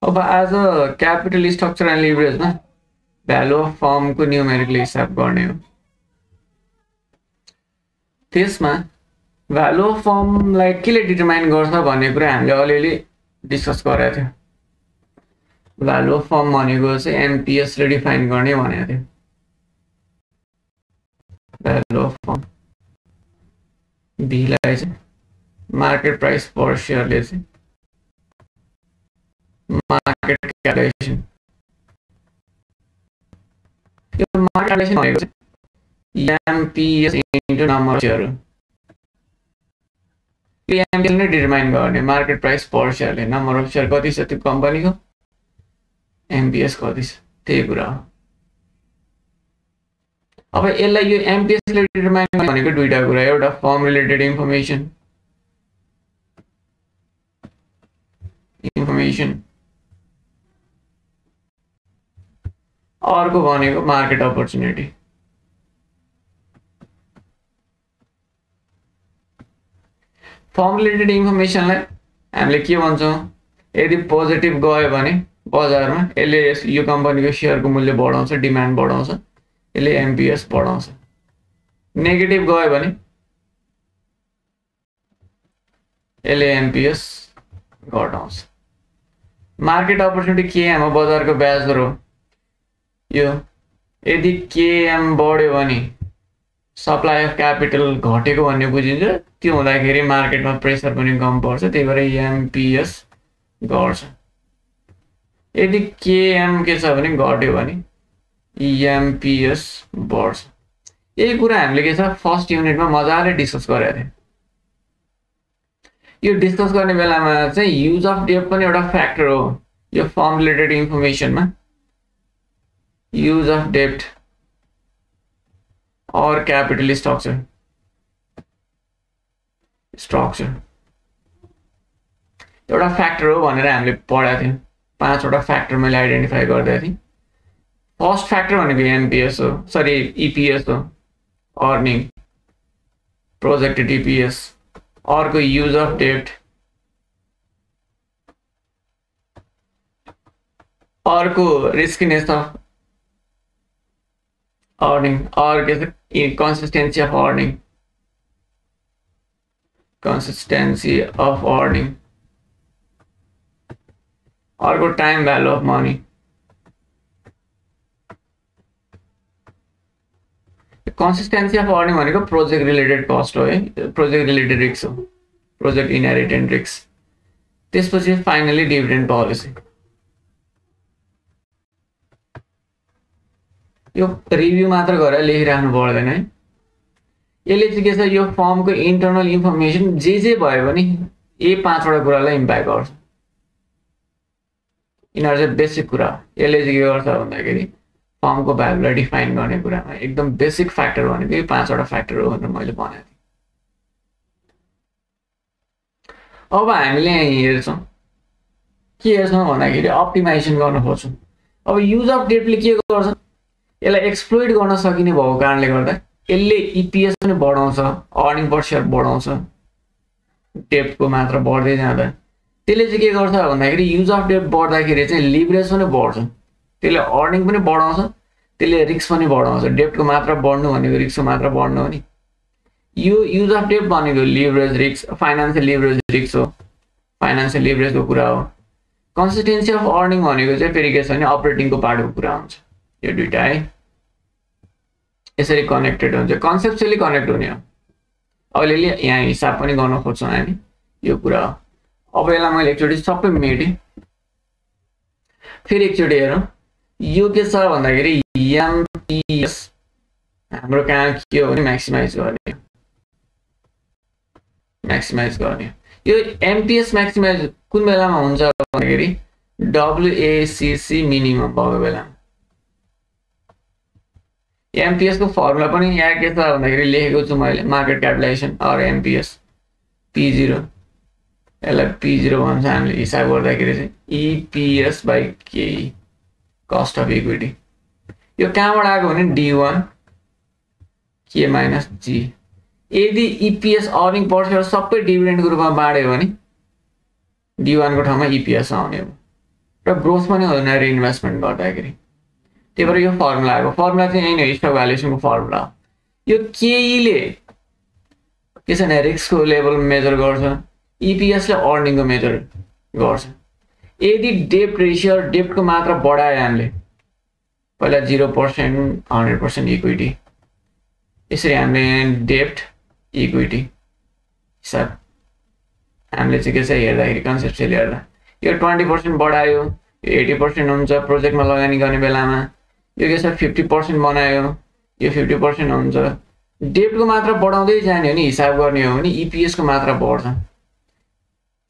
अब आज capital structure and लिभरेजमा भ्यालु अफ फर्मको न्युमेरिकली हिसाब गर्ने हो। त्यसमा भ्यालु अफ फर्मलाई केले डिटरमाइन गर्छ भन्ने कुरा हामीले अलिअलि डिस्कस गरेका थियौँ। भ्यालु अफ फर्म भनेको चाहिँ एमपिएसले डिफाइन गर्ने भनेको थियो। भ्यालु अफ फर्म भीलाई चाहिँ मार्केट प्राइस पर सेयरले चाहिँ मार्केट क्यापिटलाइजेसन, यो मार्केट क्यापिटलाइजेसन भनेको चाहिँ MPS into number of share हो। यो एमपिएस नै डिटरमाइन गर्ने मार्केट प्राइस पर सेयरले नम्बर अफ सेयर कति छ त्यो कम्पनीको, एमपिएस कति छ त्यही कुरा हो। अब यसलाई यो एमपिएसले डिटरमाइन गर्ने भनेको दुईटा कुरा, एउटा फर्म रिलेटेड इन्फर्मेसन अर्को भनेको मार्केट अपर्च्युनिटी। फर्म रिलेटेड इन्फर्मेसनलाई हामीले के भन्छौँ, यदि पोजिटिभ गयो भने बजारमा यसले यो कम्पनीको सेयरको मूल्य बढाउँछ, डिमान्ड बढाउँछ, यसले एमपिएस बढाउँछ। नेगेटिभ गयो भने यसले एमपिएस घटाउँछ। मार्केट अपर्च्युनिटी केएम हो, बजारको ब्याज दर हो। यो यदि केएम बढ्यो भने सप्लाई अफ क्यापिटल घटेको भन्ने बुझिन्छ। त्यो हुँदाखेरि मार्केटमा प्रेसर पनि कम पर्छ, त्यही भएर एमपिएस घट्छ। यदि केएम के छ भने घट्यो भने एमपिएस बढ्छ। यही कुरा हामीले के छ फर्स्ट युनिटमा मजाले डिस्कस गरेका थियौँ। यो डिस्कस गर्ने बेलामा चाहिँ युज अफ डेप्थ पनि एउटा फ्याक्टर हो। यो फर्म रिलेटेड इन्फर्मेसनमा यूज ऑफ डेप्ट और कैपिटल स्ट्रक्चर एउटा फ्याक्टर हो भनेर हामीले पढाएको थियौँ। पाँचवटा फ्याक्टर मैले आइडेन्टिफाई गर्दै थिएँ। फर्स्ट फ्याक्टर भनेको एमपिएस हो, सरी इपिएस हो, अर्निङ प्रोजेक्टेड इपिएस। अर्को युज अफ डेप्ट, अर्को रिस्किनेस अफ अर्निङ, और consistency of earning, consistency of earning, अर्को time value of money. Consistency of earning भनेको प्रोजेक्ट रिलेटेड कस्ट हो है, प्रोजेक्ट रिलेटेड रिस्क हो, प्रोजेक्ट इनहेरिटेन्ट रिस्क। त्यसपछि फाइनली डिभिडेन्ड पोलिसी। यो रिभ्यू मात्र गरेर लेखिराख्नु पर्दैन है। यसले चाहिँ के छ, यो फर्मको इन्टरनल इन्फर्मेसन जे भयो भने यही पाँचवटा कुरालाई इम्प्याक्ट गर्छ। यिनीहरू चाहिँ बेसिक कुरा। यसले चाहिँ के गर्छ भन्दाखेरि फर्मको भ्यालुलाई डिफाइन गर्ने कुरामा एकदम बेसिक फ्याक्टर भनेको यो पाँचवटा फ्याक्टर हो भनेर मैले भनेको थिएँ। अब हामीले यहाँ हेर्छौँ, के हेर्छौँ भन्दाखेरि अप्टिमाइजेसन गर्न खोज्छौँ। अब युज अफ डेप्टले के गर्छ, यसलाई एक्सप्लोइट गर्न सकिने भएको कारणले गर्दा यसले इपिएस पनि बढाउँछ, अर्निङ पर सेयर बढाउँछ, डेप्टको मात्रा बढ्दै जाँदा। त्यसले चाहिँ के गर्छ भन्दाखेरि युज अफ डेप्ट बढ्दाखेरि चाहिँ लिभरेज पनि बढ्छ, त्यसले अर्निङ पनि बढाउँछ, त्यसले रिस्क पनि बढाउँछ। डेप्टको मात्रा बढ्नु भनेको रिस्कको मात्रा बढ्नु हो नि। यो युज अफ डेप्ट भनेको leverage risk, financial leverage risk हो, फाइनेन्सियल लिभरेजको कुरा हो। कन्सिस्टेन्सी अफ अर्निङ भनेको चाहिँ फेरि के छ भने अपरेटिङको पार्टको कुरा हुन्छ। यो दुईटा है यसरी कनेक्टेड हुन्छ, कन्सेप्चुअली कनेक्ट हुने हो। अलिअलि यहाँ हिसाब पनि गर्न खोज्छौँ हामी, यो कुरा हो। अब यसलाई मैले एकचोटि सबै मेटेँ, फेरि एकचोटि हेरौँ। यो के छ भन्दाखेरि एमपिएस हाम्रो कहाँ के हो भने म्याक्सिमाइज गर्ने, म्याक्सिमाइज गर्ने। यो एमपिएस म्याक्सिमाइज कुन बेलामा हुन्छ भन्दाखेरि डब्लुएसिसी मिनिमम भएको बेलामा। एमपिएस को फर्मुला पनि यहाँ के छ भन्दाखेरि लेखेको छु मैले, मार्केट क्यापिटलाइजेसन और एमपिएस P0। यसलाई P0 भन्छ हामीले हिसाब गर्दाखेरि चाहिँ इपिएस बाई केई, कस्ट अफ इक्विटी। यो कहाँबाट आएको भने D1 के माइनस जी। यदि इपिएस अर्निङ पर सेयर सबै डिभिडेन्डको रूपमा बाँड्यो भने D1 को ठाउँमा इपिएस आउने हो। र ग्रोथ पनि हुँदैन रिइन्भेस्टमेन्ट गर्दाखेरि। त्यही भएर यो फर्मुला आएको। फर्मुला चाहिँ यही नै स्टक भ्यालुएसनको फर्मुला हो। यो केईले के छ भने रिस्कको लेभल मेजर गर्छ, इपिएसले अर्निङको मेजर गर्छ। यदि डेप्ट रेसियो डेप्टको मात्रा बढायो हामीले पहिला 0% 100% इक्विटी, यसरी हामीले डेप्ट इक्विटी हिसाब हामीले चाहिँ के छ हेर्दाखेरि कन्सेप्चुअली हेर्दा यो 20% बढायो, यो 80% हुन्छ प्रोजेक्टमा लगानी गर्ने बेलामा, यो के छ 50% बनायो, यो 50% हुन्छ। डेप्टको मात्रा बढाउँदै जाने हो नि, हिसाब गर्ने हो भने इपिएसको मात्रा बढ्छ।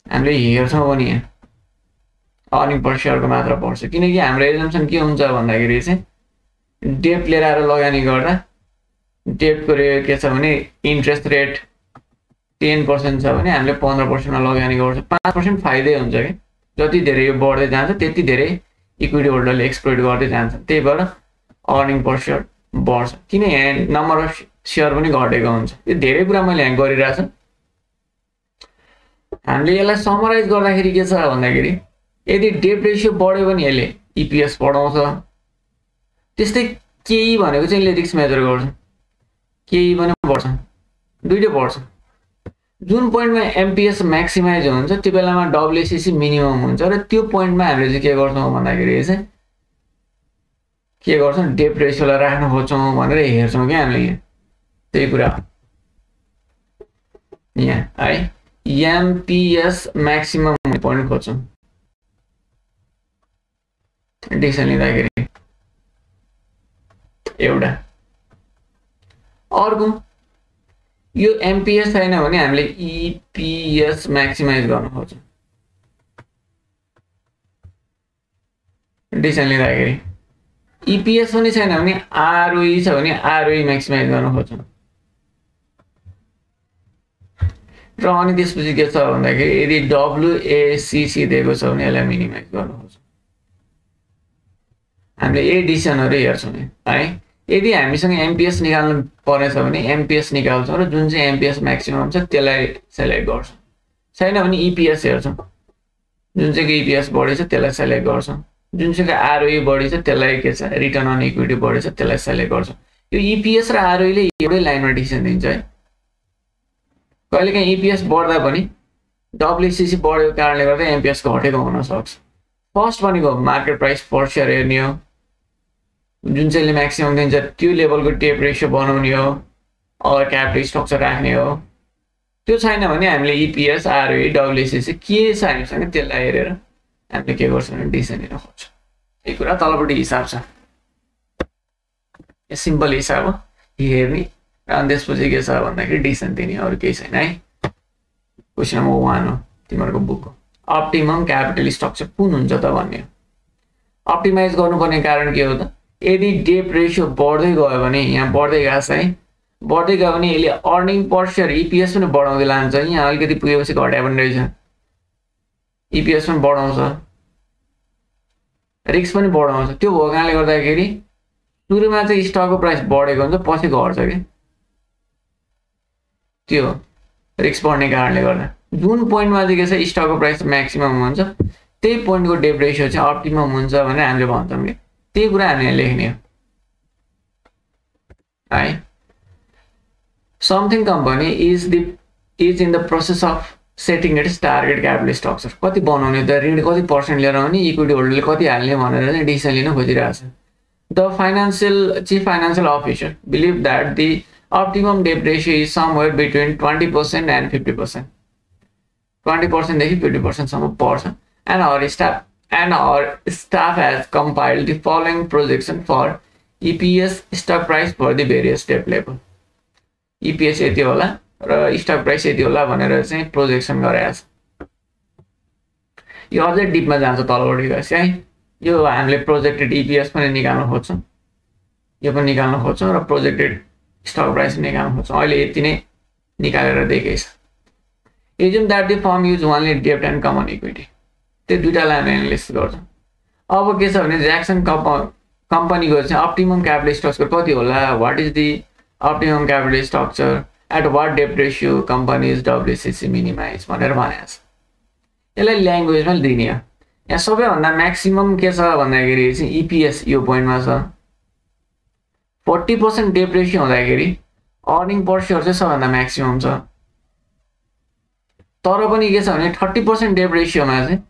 हामीले हेर्छौँ पनि यहाँ अर्निङ पर सेयरको मात्रा बढ्छ, किनकि हाम्रो एजम्सन के हुन्छ भन्दाखेरि चाहिँ डेप्ट लिएर आएर लगानी गर्दा डेप्टको रेट के छ भने इन्ट्रेस्ट रेट 10% छ भने हामीले 15% मा लगानी गर्छ, 5% फाइदै हुन्छ कि। जति धेरै यो बढ्दै जान्छ त्यति धेरै इक्विटी होल्डरले एक्सप्लोइट गर्दै जान्छ, त्यही भएर अर्निङ पर सेयर बढ्छ। किन यहाँ नम्बर अफ सेयर पनि घटेको हुन्छ। यो धेरै कुरा मैले यहाँ गरिरहेको छु। हामीले यसलाई समराइज गर्दाखेरि के छ भन्दाखेरि यदि डेप्ट रेसियो बढ्यो भने यसले इपिएस बढाउँछ, त्यस्तै केही भनेको चाहिँ यसले रिस्क मेजर गर्छ, केही पनि बढ्छ, दुईटै बढ्छ। जुन पोइन्टमा एमपिएस म्याक्सिमाइज हुन्छ त्यो बेलामा डब्ल्युएससी मिनिमम हुन्छ र त्यो पोइन्टमा हामीले चाहिँ के गर्छौँ भन्दाखेरि चाहिँ के गर्छौँ डेप्ट रेसियोलाई राख्न खोज्छौँ भनेर हेर्छौँ क्या हामीले। यहाँ त्यही कुरा यहाँ है एमपिएस म्याक्सिमम पोइन्ट खोज्छौँ डिसिसन लिँदाखेरि एउटा। अर्को यो एमपिएस छैन भने हामीले इपिएस म्याक्सिमाइज गर्न खोज्छौँ डिसिसन लिँदाखेरि। इपिएस पनि छैन भने आरओई छ भने आरओई म्याक्सिमाइज गर्न खोज्छौँ। र अनि त्यसपछि के छ भन्दाखेरि यदि डब्ल्युएसिसी दिएको छ भने यसलाई मिनिमाइज गर्न खोज्छौँ। हामीले यही डिसिसनहरू हेर्छौँ है। यदि हामीसँग एमपिएस निकाल्नु पर्नेछ भने एमपिएस निकाल्छौँ र जुन चाहिँ एमपिएस म्याक्सिमम छ त्यसलाई सेलेक्ट गर्छौँ। छैन भने इपिएस हेर्छौँ, जुन चाहिँ इपिएस बढी छ त्यसलाई सेलेक्ट गर्छौँ, जुन चाहिँ आरओई बढी छ त्यसलाई के छ रिटर्न अन इक्विटी बढी छ त्यसलाई सेलेक्ट गर्छौँ। यो इपिएस र आरओईले एउटै लाइनमा डिसिसन दिन्छ है। कहिलेकाहीँ इपिएस बढ्दा पनि डब्ल्युसिसी बढेको कारणले गर्दा एमपिएस घटेको हुनसक्छ। फर्स्ट भनेको मार्केट प्राइस पर सेयर हेर्ने हो, जुन चाहिँले म्याक्सिमम दिन्छ त्यो लेभलको डेप्ट रेसियो बनाउने हो, अर क्यापिटल स्ट्रक्चर राख्ने हो। त्यो छैन भने हामीले इपिएस आरओई डब्ल्युसिसी के छ हामीसँग त्यसलाई हेरेर हामीले के गर्छौँ भने डिसिसन लिन खोज्छौँ। यही कुरा तलपट्टि हिसाब छ, यो सिम्पल हिसाब हो हेर्ने। अनि त्यसपछि के छ भन्दाखेरि डिसिसन दिने, अरू केही छैन है। क्वेसन नम्बर 1 हो तिमीहरूको बुकको, अप्टिमम क्यापिटल स्ट्रक्चर कुन हुन्छ त भन्ने हो। अप्टिमाइज गर्नुपर्ने कारण के हो त, यदि डेप्ट रेसियो बढ्दै गयो भने यहाँ बढ्दै गएको छ है, बढ्दै गयो भने यसले अर्निङ पर सेयर इपिएस पनि बढाउँदै लान्छ। यहाँ अलिकति पुगेपछि घट्या पनि रहेछ, इपिएस पनि बढाउँछ, रिस्क पनि बढाउँछ। त्यो भएको कारणले गर्दाखेरि सुरुमा चाहिँ स्टकको प्राइस बढेको हुन्छ, पछि घट्छ कि त्यो रिस्क बढ्ने कारणले गर्दा। जुन पोइन्टमा चाहिँ के छ स्टकको प्राइस म्याक्सिमम हुन्छ त्यही पोइन्टको डेप्ट रेसियो चाहिँ अप्टिमम हुन्छ भनेर हामीले भन्छौँ कि। त्यही कुरा हामीले लेख्ने हो है। Something company is in the process of setting it's target capital structure. कति बनाउने त, ऋण कति पर्सेन्ट लिएर आउने, इक्विटी होल्डरले कति हाल्ने भनेर चाहिँ डिसिसन लिन खोजिरहेको छ। The chief financial officer believe that the optimum debt ratio is somewhere between 20% and 50%. 20% देखि 50% सम्म पर्छ। And our staff has compiled the following projection for EPS stock price for the various debt level. EPS यति होला र stock price यति होला भनेर चाहिँ प्रोजेक्सन गरेको छ। यो अझै डिपमा जान्छ तलपट्टि गएपछि है। यो हामीले प्रोजेक्टेड EPS पनि निकाल्न खोज्छौँ, यो पनि निकाल्न खोज्छौँ र प्रोजेक्टेड स्टक प्राइस निकाल्न खोज्छौँ। अहिले यति नै निकालेर दिएकै छ। Assume that the form use only डेब्ट एन्ड कमन इक्विटी। त्यो दुईटालाई हामी एनालाइसिस गर्छौँ। अब के छ भने ज्याक्सन कम्पनीको चाहिँ अप्टिमम क्यापिटल स्ट्रक्चर कति होला, what is the optimum capital structure at what डेब्ट रेसियो कम्पनीज डब्ल्युसिसी मिनिमाइज भनेर भनेको छ। यसलाई ल्याङ्ग्वेजमा दिने हो। यहाँ सबैभन्दा म्याक्सिमम के छ भन्दाखेरि चाहिँ इपिएस यो पोइन्टमा छ 40% डेट रेसियो हुँदाखेरि अर्निङ पर सेयर चाहिँ सबैभन्दा म्याक्सिमम छ तर पनि के छ भने 30% डेट रेसियोमा चाहिँ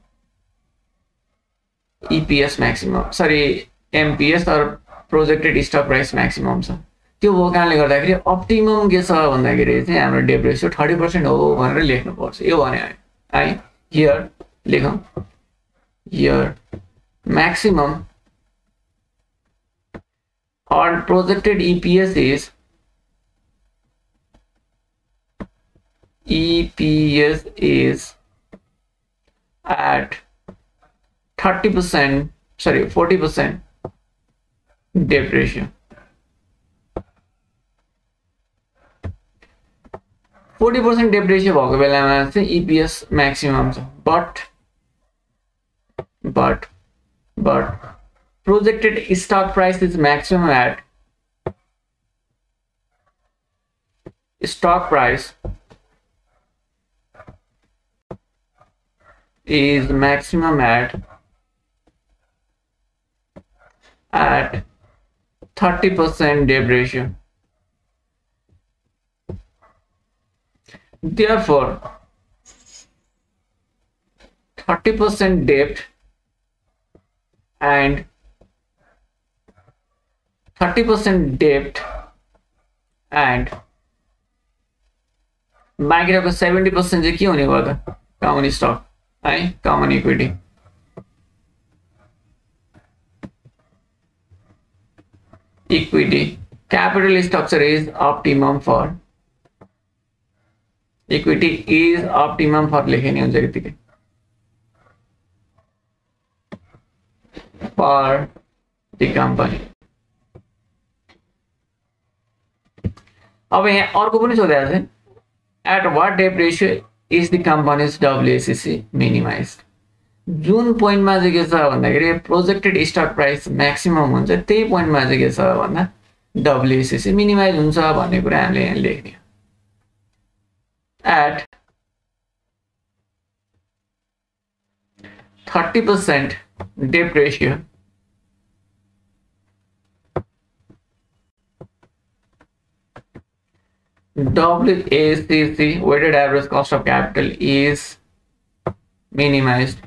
इपिएस म्याक्सिमम सरी एमपिएस तर प्रोजेक्टेड स्टक प्राइस म्याक्सिमम छ त्यो भएको कारणले गर्दाखेरि अप्टिमम के छ भन्दाखेरि चाहिँ हाम्रो डेट रेसियो 30% हो भनेर लेख्नुपर्छ यो भने है हियर लेखौँ here maximum or projected EPS is at 30% sorry 40% debt ratio. 40% debt ratio भएको बेलामा चाहिँ EPS maximum छ but projected stock price is maximum at stock price is maximum at 30% debt ratio. Therefore 30% debt and 30% debt and बाँकी 70% चाहिँ के हुने भयो त कमन स्टक है common equity capital structure is optimum for equity is optimum for लेखे नि हुन्छ यतिकै for the company. अब यहाँ अर्को पनि सोधेको छ at what debt ratio is the company's WACC minimized. जुन पोइन्टमा चाहिँ के छ भन्दाखेरि प्रोजेक्टेड स्टक प्राइस म्याक्सिमम हुन्छ त्यही पोइन्टमा चाहिँ के छ भन्दा WACC मिनिमाइज हुन्छ भन्ने कुरा हामीले यहाँ लेख्ने at 30% debt ratio WACC weighted average cost of capital is minimized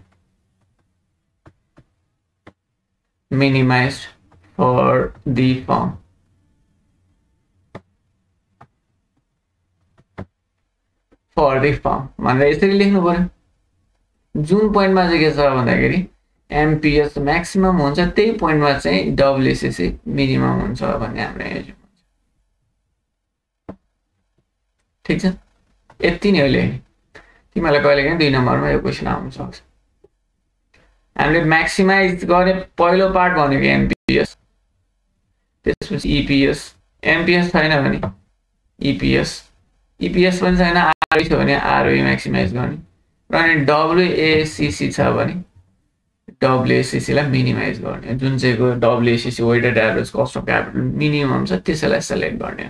for the firm. भनेर यसरी लेख्नु पर्यो जुन पोइन्टमा चाहिँ के छ भन्दाखेरि एमपिएस म्याक्सिमम हुन्छ त्यही पोइन्टमा चाहिँ WACC मिनिमम हुन्छ भन्ने हाम्रो यहाँ ठीक छ यति नै हो लेख्ने तिमीलाई कहिलेकाहीँ 2 नम्बरमा यो क्वेशन आउन सक्छ हामीले म्याक्सिमाइज गर्ने पहिलो पार्ट भनेको एमपिएस त्यसपछि इपिएस एमपिएस छैन भने इपिएस पनि छैन आरओई छ भने आरओई म्याक्सिमाइज गर्ने र अनि WACC छ भने WACC लाई मिनिमाइज गर्ने जुन चाहिँको WACC weighted average cost of capital minimum छ त्यसैलाई सेलेक्ट गर्ने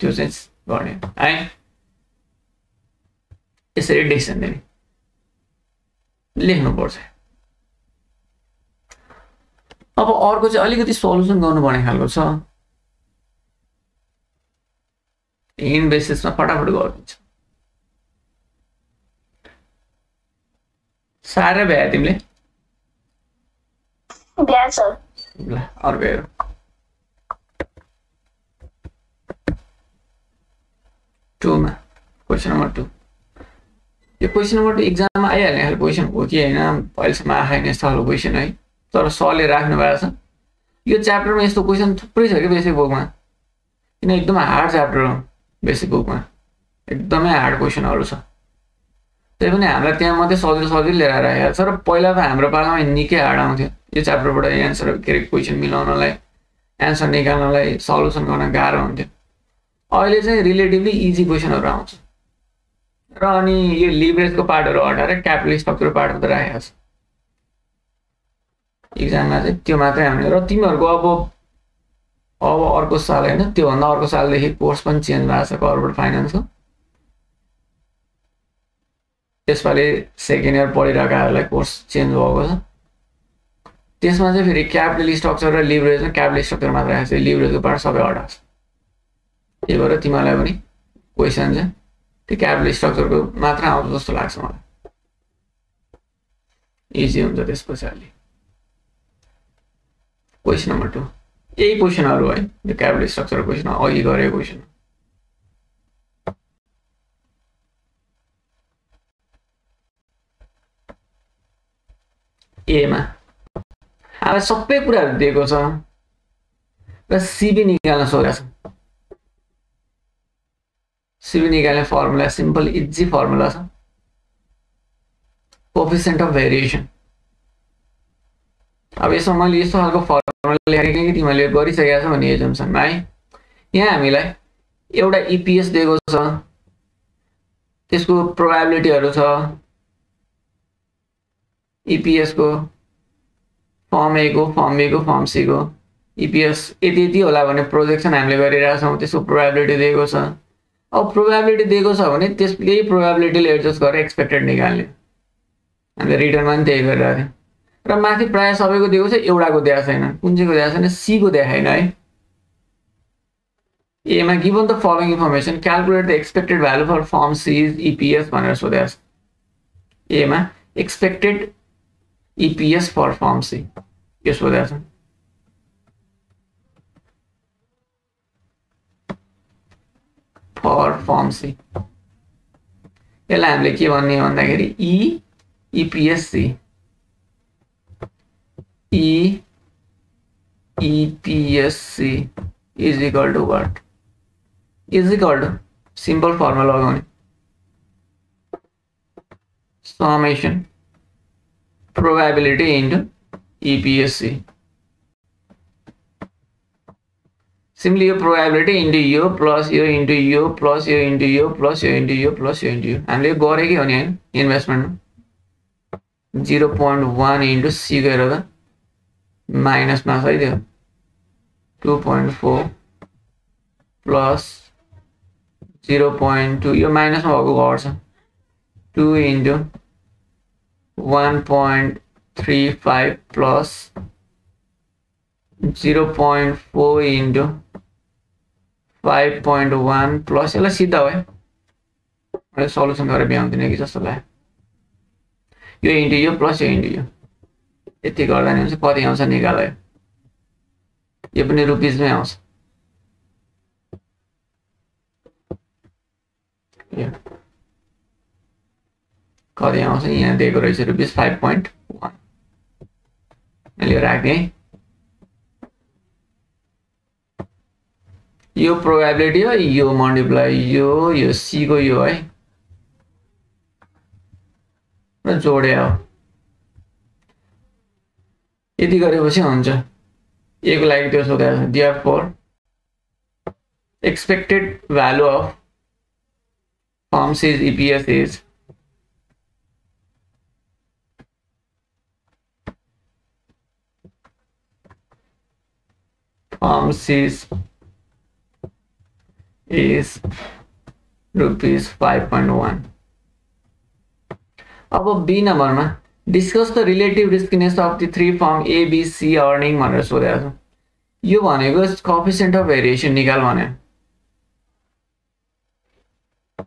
त्यो चाहिँ गर्ने है यसरी डिसिजन दिने लेख्नुपर्छ अब अर्को चाहिँ अलिकति सोलुसन गर्नुपर्ने खालको छ इन बेसिसमा फटाफट गरिदिन्छ साह्रै भ्या तिमीले भ्या सर ल अर्को हेरौँ टुमा क्वेसन नम्बर 2 यो क्वेसन नम्बर 2 एक्जाममा आइहाल्ने खालको क्वेसन हो कि होइन अहिलेसम्म आएन यस्तो खालको क्वेसन है तर सरले राख्नु भएको छ यो च्याप्टरमा यस्तो क्वेसन थुप्रै छ कि बेसिक बुकमा किन एकदम हार्ड च्याप्टर हो बेसिक बुकमा एकदमै हार्ड क्वेसनहरू छ त्यही पनि हामीलाई त्यहाँ मात्रै सजिलो लिएर आइरहेको छ र पहिला त हाम्रो पालामा निकै हार्ड आउँथ्यो यो च्याप्टरबाट एन्सर के अरे क्वेसन मिलाउनलाई एन्सर निकाल्नलाई सल्युसन गर्न गाह्रो हुन्थ्यो अहिले चाहिँ रिलेटिभली इजी क्वेसनहरू आउँछ र अनि यो लिभरेजको पार्टहरू हटाएर क्यापिटल स्ट्रक्चर पार्ट मात्रै राखेको छ इक्जाममा चाहिँ त्यो मात्रै आउने र तिमीहरूको अब अर्को साल होइन त्योभन्दा अर्को सालदेखि कोर्स पनि चेन्ज भएको छ कर्पोरेट फाइनेन्सको त्यसपालि सेकेन्ड इयर पढिरहेकाहरूलाई कोर्स चेन्ज भएको छ। त्यसमा चाहिँ फेरि क्यापिटल स्ट्रक्चर र लिभरेजमा क्यापिटल स्ट्रक्चर मात्र आएको छ, लिभरेजको पार्ट सबै हटाएको छ। त्यही भएर तिमीहरूलाई पनि क्वेसन चाहिँ त्यो क्यापिटल स्ट्रक्चरको मात्र आउँछ जस्तो लाग्छ मलाई, इजी हुन्छ त्यसपछि अलि। क्वेसन नम्बर 2 यही क्वेसनहरू है, त्यो क्यापिटल स्ट्रक्चर क्वेसन अघि गरेको क्वेसन। एमा अब सबै कुराहरू दिएको छ र सिबी निकाल्न सोधेको छ। सिबी निकाल्ने फर्मुला सिम्पल इजी फर्मुला छ, कोएफिसिएन्ट अफ भेरिएसन। अब यसमा मैले यस्तो खालको फर्मुला लेखेको कि तिमीले गरिसकेका छौ भने एजम्सनमा है, यहाँ हामीलाई एउटा इपिएस दिएको छ, त्यसको प्रोबेबिलिटीहरू छ, इपिएस को फर्म ए को, फर्म बी को, फर्म सी को इपिएस यति यति होला भने प्रोजेक्सन हामीले गरिरहेका छौँ, त्यसको प्रोबेबिलिटी दिएको छ। अब प्रोबेबिलिटी दिएको छ भने त्यसले प्रोबेबिलिटीले एडजस्ट गरेर एक्सपेक्टेड निकाल्ने, हामीले रिटर्नमा पनि त्यही गरिरहेको थियौँ। र माथि प्रायः सबैको दिएको छ, एउटाको दिएको छैन। कुन चाहिँको दिएको छैन? सी को देखाएन है। एमा given the following information calculate the expected value for firm C EPS भनेर सोधेको छ। एमा expected EPS for firm C यो सोधेको छ। फर फर्म सी यसलाई हामीले के भन्ने भन्दाखेरि EPS C, EPS C is equal to what? Is equal to simple formula लगाउने summation probability into EPS C. Simply यो प्रोबेबिलिटी इन्टु यो प्लस यो इन्टु यो प्लस यो इन्टु यो प्लस यो इन्टु यो प्लस यो इन्टु यो हामीले गरेकै हो नि हैन इन्भेस्टमेन्टमा। 0.1 इन्टु सी गरेर त माइनसमा छ है त्यो 2.4 प्लस 0.2 यो माइनसमा भएको घट्छ 2 इन्टु 1.35 प्लस 0.4 इन्टु 5.1 प्लस यसलाई सिधा हो है, मैले सल्युसन गरेर भ्याउँदिनँ कि जस्तो लाग्यो। यो इन्टु यो प्लस यो इन्टु यो यति गर्दा नि हुन्छ, कति आउँछ निकाल। यो पनि रुपिसमै आउँछ। यो कति आउँछ यहाँ दिएको रहेछ रुपिस 5.1 मैले राख्दिएँ है। यो प्रोबेबिलिटी हो, यो मल्टिप्लाई यो सी को यो है र जोडे हो। यति गरेपछि हुन्छ। ए को लागि त्यो सोधेको छ, therefore expected value of firm C's EPS is firm C's is rupees 5.1। अब बी नम्बरमा discuss the relative riskiness of the three firm A B C earning भनेर सोधेको छ। यो भनेको कोएफिसिएन्ट अफ भेरिएसन निकाल भने।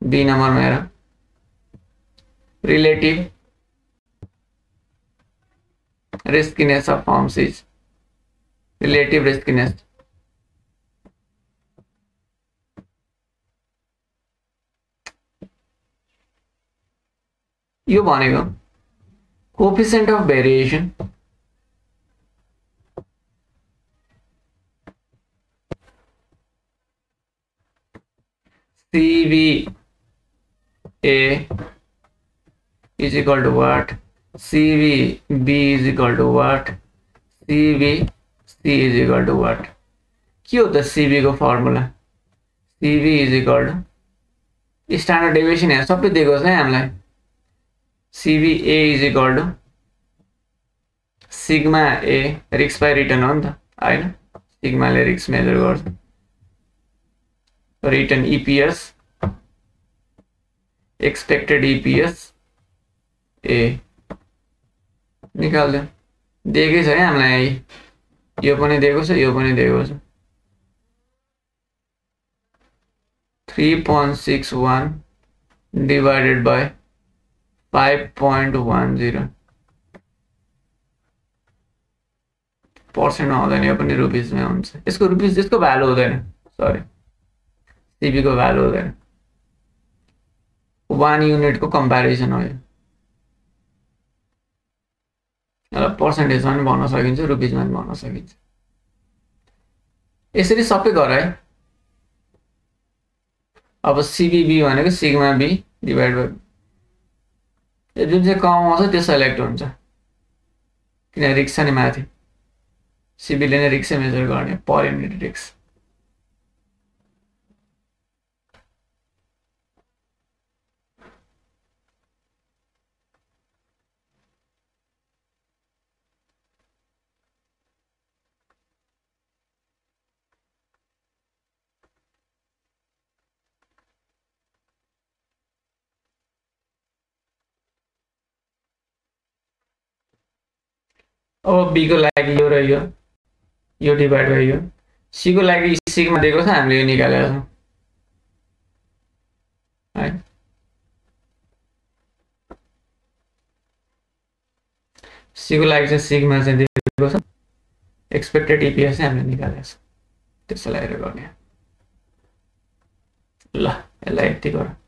बी नम्बरमा हेर relative riskiness of firm C's, relative riskiness यो भनेको coefficient of variation CV A is equal to what? CV B is equal to what? CV C is equal to what? के हो त CV को formula? CV is equal to standard deviation यहाँ सबै दिएको छ है हामीलाई। CV A is equal to sigma A risk by written हो नि त हैन, सिग्माले रिस्क मेजर गर्छ। रिटर्न EPS एक्सपेक्टेड EPS ए निकाल्दियो, दिएकै छ है हामीलाई, यो पनि दिएको छ, यो पनि दिएको छ। 3.61 divided by 5.10 पर्सेन्टमा हुँदैन, यो पनि रुपिसमै हुन्छ। यसको रुपिस, यसको भ्यालु हुँदैन, सरी सिबी को भ्यालु हुँदैन। 1 युनिटको कम्प्यारिजन हो यो। पर्सेन्टेजमा पनि भन्न सकिन्छ, रुपिसमा पनि भन्न सकिन्छ। यसरी सबै गर है। अब सिबिबी भनेको सिग्मा बी डिभाइड बाइ, जुन चाहिँ कम आउँछ त्यो सेलेक्ट हुन्छ, किन रिक्स छ नि माथि। सिबीले नै रिक्सै मेजर गर्ने, पर युनिट रिक्स। अब बी को लागि यो र यो डिभाइड बाइ यो, सी को लागि सिग्मा दिएको छ, हामीले यो निकालेका छौँ है। सी को लागि चाहिँ सिग्मा चाहिँ दिएको छ, एक्सपेक्टेड इपिएस चाहिँ हामीले निकालेका छौँ, त्यसलाई हेरेर गर्ने। ल यसलाई यति गर।